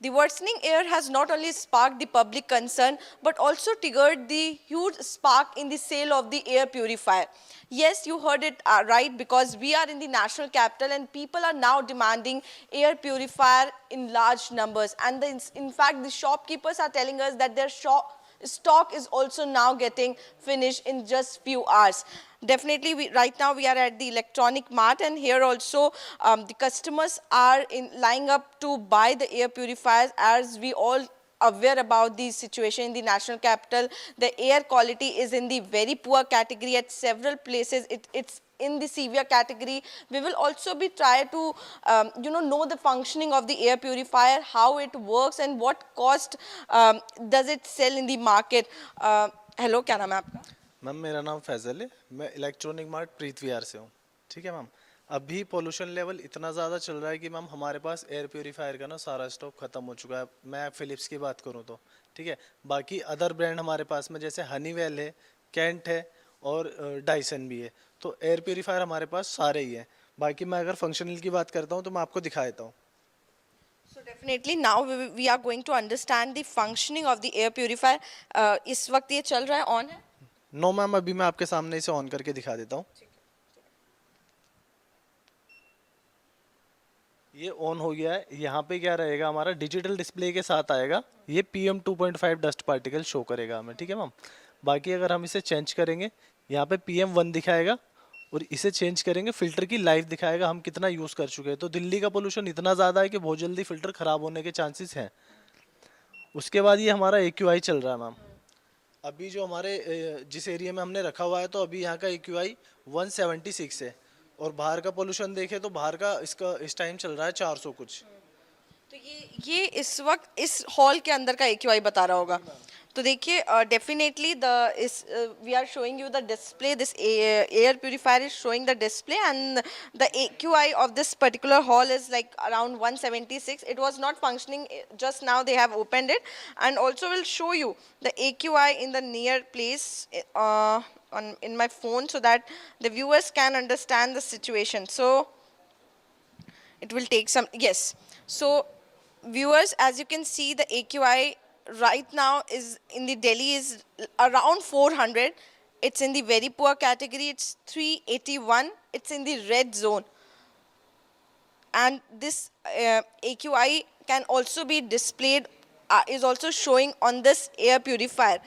The worsening air has not only sparked the public concern but also triggered the huge spark in the sale of the air purifier. Yes, you heard it right, because we are in the national capital and people are now demanding air purifier in large numbers. And in fact, the shopkeepers are telling us that their stock is also now getting finished in just few hours. Definitely, right now we are at the electronic mart, and here also the customers are lining up to buy the air purifiers. As we all aware about the situation in the national capital, the air quality is in the very poor category at several places. It's in the severe category. We will also be try to know the functioning of the air purifier, how it works, and what cost does it sell in the market. Hello, क्या नाम है आपका? Ma'am मेरा नाम फैज़ल है, मैं electronic mart प्रीत विहार से हूँ। ठीक है मैम, अभी पोल्यूशन लेवल इतना ज़्यादा चल रहा है कि मैम हमारे पास एयर प्योरीफायर का ना सारा स्टॉक ख़त्म हो चुका है। मैं फ़िलिप्स की बात करूँ तो ठीक है, बाकी अदर ब्रांड हमारे पास में जैसे हनीवेल है, कैंट है और डाइसन भी है। तो एयर प्योरीफायर हमारे पास सारे ही हैं। बाकी मैं अगर फंक्शनल की बात करता हूँ तो मैं आपको दिखा देता हूँ। So definitely now we are going to understand the functioning of the air purifier. इस वक्त ये चल रहा है, ऑन है? नो मैम, अभी मैं आपके सामने इसे ऑन करके दिखा देता हूँ। ये ऑन हो गया है। यहाँ पे क्या रहेगा, हमारा डिजिटल डिस्प्ले के साथ आएगा। ये PM 2.5 डस्ट पार्टिकल शो करेगा हमें। ठीक है मैम, बाकी अगर हम इसे चेंज करेंगे, यहाँ पे PM1 दिखाएगा और इसे चेंज करेंगे, फिल्टर की लाइफ दिखाएगा, हम कितना यूज़ कर चुके हैं। तो दिल्ली का पोल्यूशन इतना ज़्यादा है कि बहुत जल्दी फिल्टर ख़राब होने के चांसेस हैं। उसके बाद ये हमारा AQI चल रहा है मैम। अभी जो हमारे जिस एरिया में हमने रखा हुआ है, तो अभी यहाँ का AQI 176 है और बाहर का पोल्यूशन देखें तो बाहर का इसका इस टाइम चल रहा है 400 कुछ। तो ये इस वक्त इस हॉल के अंदर का AQI बता रहा होगा। तो देखिए, definitely we are showing you the display, this air purifier is showing the display, and the AQI of this particular hall is like around 176. It was not functioning just now, they have opened it, and also will show you the AQI in the near place in my phone, so that the viewers can understand the situation. So it will take some, yes. So viewers, as you can see, the AQI right now is in the Delhi is around 400. It's in the very poor category. It's 381. It's in the red zone. And this AQI can also be displayed, is also showing on this air purifier.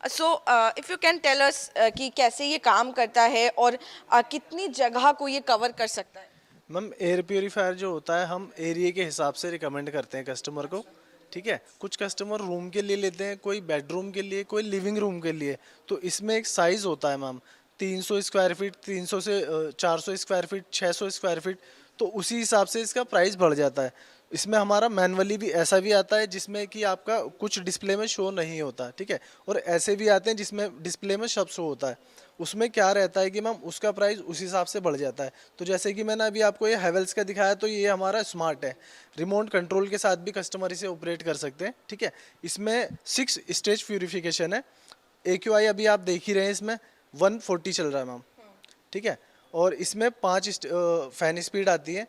So if you can tell us कि कैसे ये काम करता है और कितनी जगह को ये कवर कर सकता है? मैम एयर प्योरीफायर जो होता है, हम एरिया के हिसाब से रिकमेंड करते हैं कस्टमर को। ठीक है, कुछ कस्टमर रूम के लिए लेते हैं, कोई बेडरूम के लिए, कोई लिविंग रूम के लिए। तो इसमें एक साइज़ होता है मैम, 300 स्क्वायर फीट, 300 से 400 स्क्वायर फीट, 600 स्क्वायर फीट। तो उसी हिसाब से इसका प्राइस बढ़ जाता है। इसमें हमारा मैनुअली भी ऐसा भी आता है जिसमें कि आपका कुछ डिस्प्ले में शो नहीं होता। ठीक है, और ऐसे भी आते हैं जिसमें डिस्प्ले में सब शो होता है। उसमें क्या रहता है कि मैम उसका प्राइस उस हिसाब से बढ़ जाता है। तो जैसे कि मैंने अभी आपको ये हैवेल्स का दिखाया, तो ये हमारा स्मार्ट है, रिमोट कंट्रोल के साथ भी कस्टमर इसे ऑपरेट कर सकते हैं। ठीक है, इसमें 6 स्टेज प्यूरिफिकेशन है। AQI अभी आप देख ही रहे हैं, इसमें 140 चल रहा है मैम। ठीक है, और इसमें 5 फैन स्पीड आती है।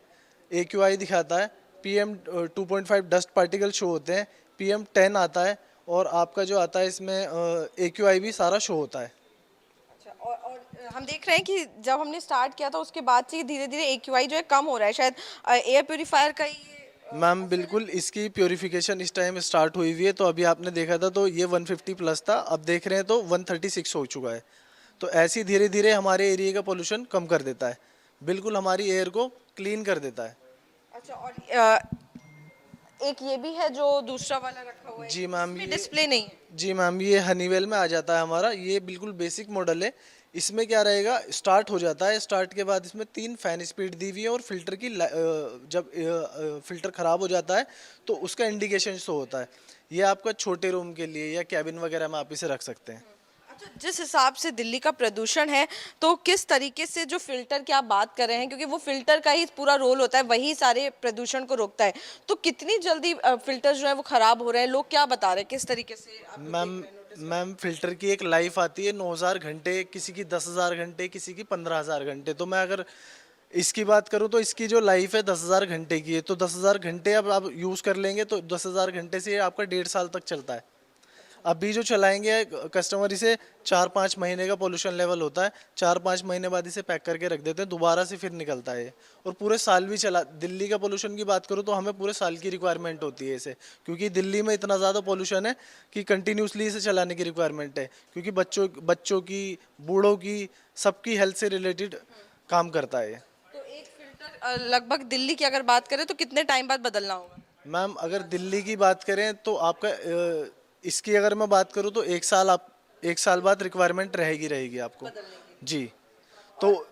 AQI दिखाता है, PM 2.5 डस्ट पार्टिकल शो होते हैं, PM10 आता है, और आपका जो आता है इसमें AQI भी सारा शो होता है। और हम देख रहे हैं कि जब हमने स्टार्ट किया था उसके बाद से धीरे धीरे AQI जो है कम हो रहा है, शायद एयर प्यूरिफायर का ही मैम बिल्कुल, इसकी प्योरीफिकेशन इस टाइम स्टार्ट हुई हुई है। तो अभी आपने देखा था तो ये 150 प्लस था, अब देख रहे हैं तो 136 हो चुका है। तो ऐसे धीरे धीरे हमारे एरिया का पोल्यूशन कम कर देता है, बिल्कुल हमारी एयर को क्लीन कर देता है। अच्छा, और एक ये भी है जो दूसरा वाला रखा हुआ है। जी मैम, ये डिस्प्ले नहीं है। जी मैम, ये हनीवेल में आ जाता है हमारा। ये बिल्कुल बेसिक मॉडल है। इसमें क्या रहेगा, स्टार्ट हो जाता है, स्टार्ट के बाद इसमें 3 फैन स्पीड दी हुई है, और फिल्टर की जब फिल्टर ख़राब हो जाता है तो उसका इंडिकेशन शो होता है। ये आपका छोटे रूम के लिए या कैबिन वगैरह में आप इसे रख सकते हैं। अच्छा, जिस हिसाब से दिल्ली का प्रदूषण है, तो किस तरीके से जो फिल्टर की आप बात कर रहे हैं, क्योंकि वो फिल्टर का ही पूरा रोल होता है, वही सारे प्रदूषण को रोकता है, तो कितनी जल्दी फिल्टर जो है वो खराब हो रहे हैं, लोग क्या बता रहे हैं, किस तरीके से आप मैम फ़िल्टर की एक लाइफ आती है 9000 घंटे, किसी की 10,000 घंटे, किसी की 15,000 घंटे। तो मैं अगर इसकी बात करूँ तो इसकी जो लाइफ है 10,000 घंटे की है, तो 10,000 घंटे अब आप यूज़ कर लेंगे तो 10,000 घंटे से ये आपका 1.5 साल तक चलता है। अभी जो चलाएंगे कस्टमर, इसे 4-5 महीने का पोल्यूशन लेवल होता है, 4-5 महीने बाद इसे पैक करके रख देते हैं, दोबारा से फिर निकलता है ये। और पूरे साल भी चला। दिल्ली का पोल्यूशन की बात करूँ तो हमें पूरे साल की रिक्वायरमेंट होती है इसे, क्योंकि दिल्ली में इतना ज़्यादा पोल्यूशन है कि कंटिन्यूसली इसे चलाने की रिक्वायरमेंट है, क्योंकि बच्चों बच्चों की, बूढ़ों की, सबकी हेल्थ से रिलेटेड काम करता है ये। तो एक फिल्टर लगभग दिल्ली की अगर बात करें तो कितने टाइम बाद बदलना होगा? मैम अगर दिल्ली की बात करें तो आपका इसकी अगर मैं बात करूँ तो 1 साल, आप 1 साल बाद रिक्वायरमेंट रहेगी रहेगी आपको। जी। तो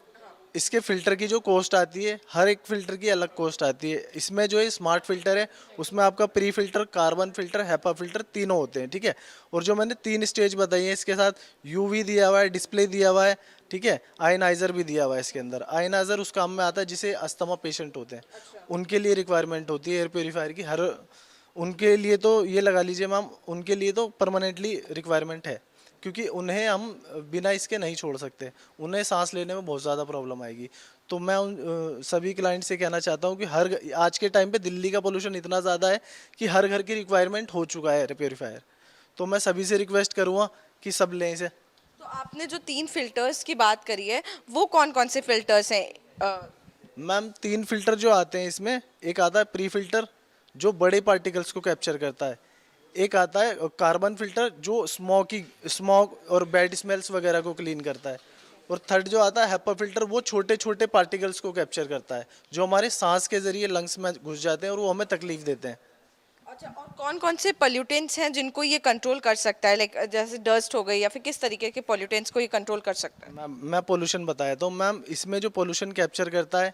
इसके फ़िल्टर की जो कॉस्ट आती है, हर एक फ़िल्टर की अलग कॉस्ट आती है। इसमें जो है स्मार्ट फ़िल्टर है, उसमें आपका pre filter, carbon filter, HEPA filter तीनों होते हैं, ठीक है। और जो मैंने 3 स्टेज बताई है, इसके साथ यूवी दिया हुआ है, डिस्प्ले दिया हुआ है, ठीक है, आयनाइज़र भी दिया हुआ है इसके अंदर। आयनाइज़र उस काम में आता है जिसे अस्थमा पेशेंट होते हैं, उनके लिए रिक्वायरमेंट होती है एयर प्योरीफायर की। हर उनके लिए तो ये लगा लीजिए मैम, उनके लिए तो परमानेंटली रिक्वायरमेंट है, क्योंकि उन्हें हम बिना इसके नहीं छोड़ सकते, उन्हें सांस लेने में बहुत ज़्यादा प्रॉब्लम आएगी। तो मैं उन सभी क्लाइंट से कहना चाहता हूँ कि आज के टाइम पे दिल्ली का पोल्यूशन इतना ज़्यादा है कि हर घर की रिक्वायरमेंट हो चुका है एयर प्योरीफायर। तो मैं सभी से रिक्वेस्ट करूँगा कि सब लें इसे। तो आपने जो 3 फिल्टर्स की बात करी है, वो कौन-कौन से फिल्टर्स हैं? मैम 3 फिल्टर जो आते हैं इसमें, एक आता है प्री फिल्टर जो बड़े पार्टिकल्स को कैप्चर करता है, एक आता है कार्बन फिल्टर जो स्मॉग और बैड स्मेल्स वगैरह को क्लीन करता है, और थर्ड जो आता है हेपा फिल्टर, वो छोटे छोटे पार्टिकल्स को कैप्चर करता है जो हमारे सांस के जरिए लंग्स में घुस जाते हैं और वो हमें तकलीफ देते हैं। अच्छा, और कौन-कौन से पॉल्यूटेंट्स हैं जिनको ये कंट्रोल कर सकता है? लाइक जैसे डस्ट हो गई या फिर किस तरीके के पॉल्यूटेंट्स को ये कंट्रोल कर सकता है? मैं पोल्यूशन बताया तो मैम, इसमें जो पोल्यूशन कैप्चर करता है,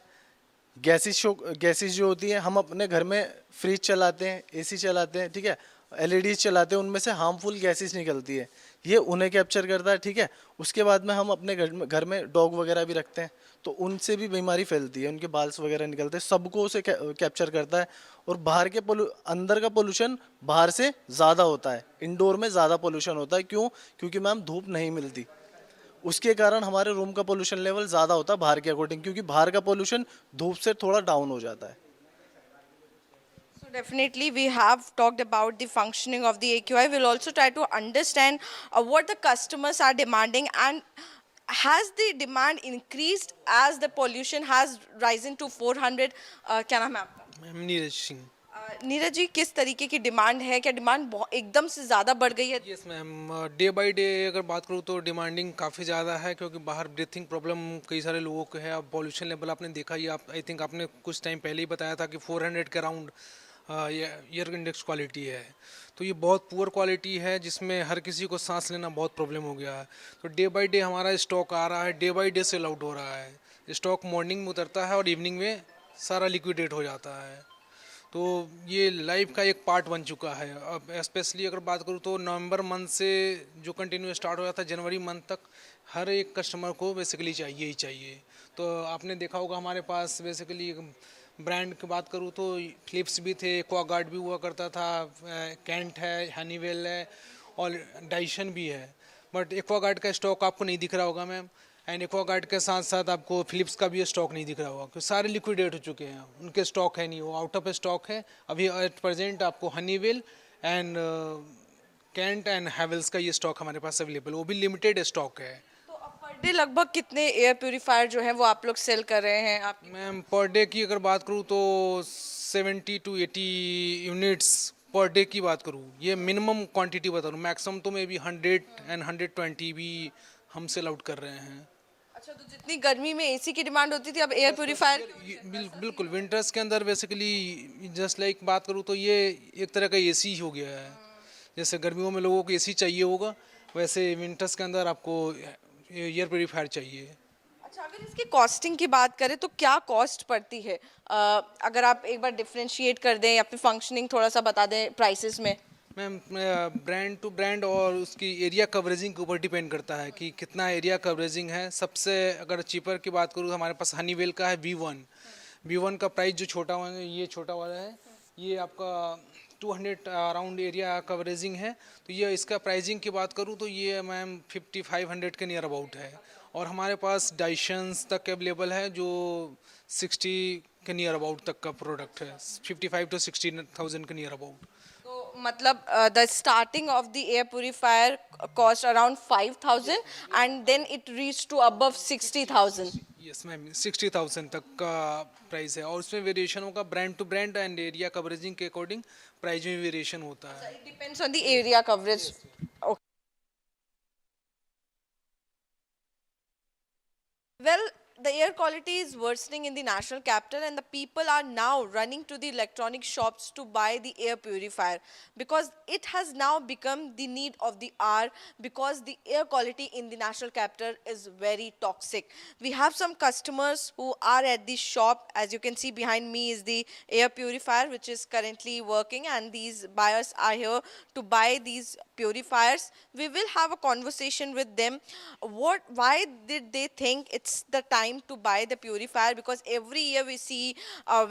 गैसेस जो होती है, हम अपने घर में फ्रिज चलाते हैं, एसी चलाते हैं, ठीक है, एलईडीज चलाते हैं, उनमें से हार्मफुल गैसेस निकलती है, ये उन्हें कैप्चर करता है, ठीक है। उसके बाद में हम अपने घर में डॉग वगैरह भी रखते हैं, तो उनसे भी बीमारी फैलती है, उनके बाल्स वगैरह निकलते हैं, सबको उसे कैप्चर करता है। और अंदर का पोल्यूशन बाहर से ज़्यादा होता है, इंडोर में ज़्यादा पोल्यूशन होता है। क्यों? क्योंकि मैम धूप नहीं मिलती, उसके कारण हमारे रूम का पोल्यूशन लेवल ज़्यादा होता है बाहर के अकॉर्डिंग, क्योंकि बाहर का पोल्यूशन धूप से थोड़ा डाउन हो जाता है। So definitely we have talked about the functioning of the AQI. We'll also try to understand what the customers are demanding, and has the demand increased as the pollution has risen to 400? क्या नाम है आपका? Ma'am Neeraj Singh. Neeraj ji, किस तरीके की demand है? क्या demand एकदम से ज़्यादा बढ़ गई है? Yes ma'am, day by day अगर बात करूँ तो डिमांडिंग काफ़ी ज़्यादा है, क्योंकि बाहर ब्रीथिंग प्रॉब्लम कई सारे लोगों को है। अब पॉल्यूशन लेवल आपने देखा ही, आप आई थिंक आपने कुछ टाइम पहले ही बताया था कि 400 के अराउंड एयर इंडेक्स क्वालिटी है। तो ये बहुत पुअर क्वालिटी है, जिसमें हर किसी को सांस लेना बहुत प्रॉब्लम हो गया है। तो डे बाय डे हमारा स्टॉक आ रहा है, day by day sell out हो रहा है। स्टॉक मॉर्निंग में उतरता है और इवनिंग में सारा लिक्विडेट हो जाता है। तो ये लाइफ का एक पार्ट बन चुका है। अब स्पेशली अगर बात करूँ तो नवंबर मंथ से जो कंटिन्यू स्टार्ट हो जाता है, जनवरी मंथ तक हर एक कस्टमर को बेसिकली चाहिए ही चाहिए। तो आपने देखा होगा हमारे पास बेसिकली ब्रांड की बात करूँ तो फिलिप्स भी थे, एक्वागार्ड भी हुआ करता था, कैंट है, हनीवेल है और डाइसन भी है। बट एक्वागार्ड का स्टॉक आपको नहीं दिख रहा होगा मैम, एंड एक्वागार्ड के साथ साथ आपको फिलिप्स का भी स्टॉक नहीं दिख रहा होगा, क्योंकि सारे लिक्विडेट हो चुके हैं, उनके स्टॉक है नहीं, वो आउट ऑफ स्टॉक है अभी एट प्रेजेंट। आपको Honeywell and Kent and Havells का ये स्टॉक हमारे पास अवेलेबल, वो भी लिमिटेड स्टॉक है। तो अब पर डे लगभग कितने एयर प्यूरीफायर जो है वो आप लोग सेल कर रहे हैं? आप मैम पर डे की अगर बात करूँ तो 70 to 80 यूनिट्स पर डे की बात करूँ, ये मिनिमम क्वांटिटी बता रहा हूँ, मैक्सिमम तो मे बी 100 एंड 120 भी हम सेल आउट कर रहे हैं। अच्छा, तो जितनी गर्मी में एसी की डिमांड होती थी, अब एयर प्यूरीफायर? बिल्कुल विंटर्स के अंदर बेसिकली जस्ट लाइक बात करूँ तो ये एक तरह का एसी हो गया है। जैसे गर्मियों में लोगों को एसी चाहिए होगा, वैसे विंटर्स के अंदर आपको एयर प्योरीफायर चाहिए। अच्छा, अगर इसकी कॉस्टिंग की बात करें तो क्या कॉस्ट पड़ती है? अगर आप एक बार डिफरेंशिएट कर दें या फिर फंक्शनिंग थोड़ा सा बता दें प्राइसेस में। मैम ब्रांड टू ब्रांड और उसकी एरिया कवरेजिंग के ऊपर डिपेंड करता है कि कितना एरिया कवरेजिंग है। सबसे अगर चीपर की बात करूँ तो हमारे पास हनीवेल का है V1 का प्राइस जो छोटा वाला है, ये छोटा वाला है, ये आपका 200 अराउंड एरिया कवरेजिंग है। तो ये इसका प्राइसिंग की बात करूँ तो ये मैम 5500 के नियर अबाउट है। और हमारे पास डाइशंस तक अवेलेबल है जो 60 के नियर अबाउट तक का प्रोडक्ट है, 55 to 60,000 के नियर अबाउट। तो मतलब the starting of the air purifier cost around 5,000 and then it reach to above 60,000। Yes ma'am, 60,000 तक का प्राइस है और उसमें वेरिएशन होगा brand to brand and area coveraging के अकॉर्डिंग प्राइस में वेरिएशन होता है। It depends on the area coverage. Okay. Well, the air quality is worsening in the national capital, and the people are now running to the electronic shops to buy the air purifier because it has now become the need of the hour because the air quality in the national capital is very toxic. We have some customers who are at the shop. As you can see behind me is the air purifier which is currently working, and these buyers are here to buy these purifiers. We will have a conversation with them. Why did they think it's the time to buy the purifier? Because every year we see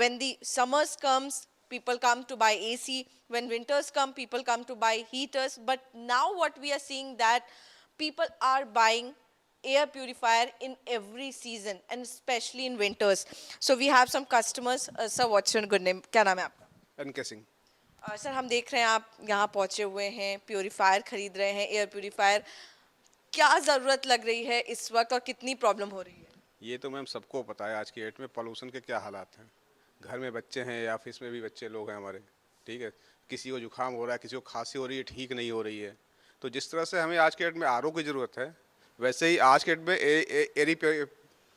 when the summers comes, people come to buy AC. When winters come, people come to buy heaters. But now what we are seeing that people are buying air purifier in every season and especially in winters. So we have some customers. Sir, what's your good name? क्या नाम है आपका? N K Singh. Sir हम देख रहे हैं आप यहाँ पहुँचे हुए हैं, प्योरीफायर खरीद रहे हैं, एयर प्योरीफायर। क्या ज़रूरत लग रही है इस वक्त और कितनी प्रॉब्लम हो रही है? ये तो मैम सबको पता है आज की डेट में पॉल्यूशन के क्या हालात हैं। घर में बच्चे हैं या ऑफिस में भी बच्चे लोग हैं हमारे, ठीक है। किसी को जुकाम हो रहा है, किसी को खांसी हो रही है, ठीक नहीं हो रही है। तो जिस तरह से हमें आज की डेट में आरओ की ज़रूरत है, वैसे ही आज के डेट में एयर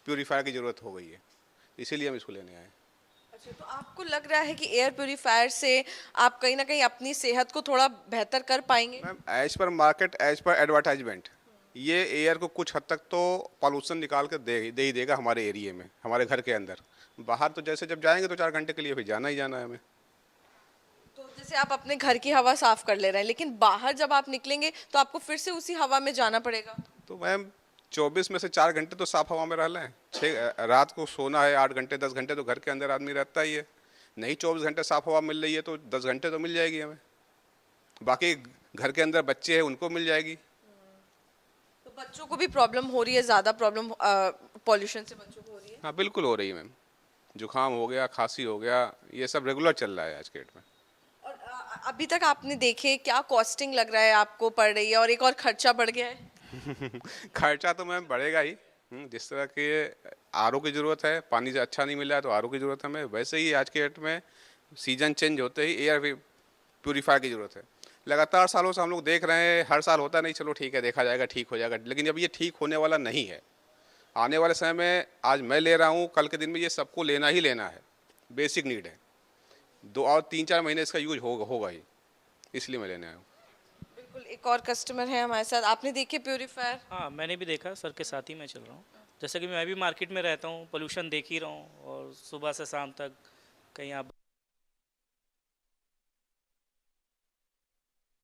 प्योरीफायर की ज़रूरत हो गई है, इसीलिए हम इसको लेने आए। अच्छा, तो आपको लग रहा है कि एयर प्योरीफायर से आप कहीं ना कहीं अपनी सेहत को थोड़ा बेहतर कर पाएंगे? Ma'am as per market, as per advertisement, ये एयर को कुछ हद तक तो पॉल्यूशन निकाल कर दे ही देगा हमारे एरिया में, हमारे घर के अंदर। बाहर तो जैसे जब जाएंगे तो 4 घंटे के लिए फिर जाना ही जाना है हमें। तो जैसे आप अपने घर की हवा साफ कर ले रहे हैं, लेकिन बाहर जब आप निकलेंगे तो आपको फिर से उसी हवा में जाना पड़ेगा। तो मैम 24 में से 4 घंटे तो साफ हवा में रह लें, 6 रात को सोना है 8 घंटे 10 घंटे तो घर के अंदर आदमी रहता ही है। नहीं 24 घंटे साफ हवा मिल रही है तो 10 घंटे तो मिल जाएगी हमें। बाकी घर के अंदर बच्चे हैं उनको मिल जाएगी। तो बच्चों को भी प्रॉब्लम हो रही है, ज़्यादा प्रॉब्लम पॉल्यूशन से बच्चों को हो रही है? हाँ बिल्कुल हो रही है मैम। जुकाम हो गया, खांसी हो गया, ये सब रेगुलर चल रहा है आज के डेट में। और अभी तक आपने देखे क्या कॉस्टिंग लग रहा है आपको पड़ रही है, और एक और खर्चा बढ़ गया है? खर्चा तो मैम बढ़ेगा ही। जिस तरह के आरओ की ज़रूरत है, पानी से अच्छा नहीं मिल रहा है तो आरओ की ज़रूरत है हमें, वैसे ही आज के डेट में सीजन चेंज होते ही एयर प्योरीफायर की ज़रूरत है। लगातार सालों से हम लोग देख रहे हैं, हर साल होता नहीं, चलो ठीक है देखा जाएगा, ठीक हो जाएगा, लेकिन अब ये ठीक होने वाला नहीं है। आने वाले समय में आज मैं ले रहा हूँ, कल के दिन में ये सबको लेना ही लेना है, बेसिक नीड है। 2 और 3-4 महीने इसका यूज होगा ही, इसलिए मैं लेने आया हूँ। बिल्कुल, एक और कस्टमर है हमारे साथ। आपने देखे प्योरीफायर? हाँ, मैंने भी देखा, सर के साथ ही मैं चल रहा हूँ। जैसे कि मैं भी मार्केट में रहता हूँ, पोल्यूशन देख ही रहा हूँ और सुबह से शाम तक कहीं आप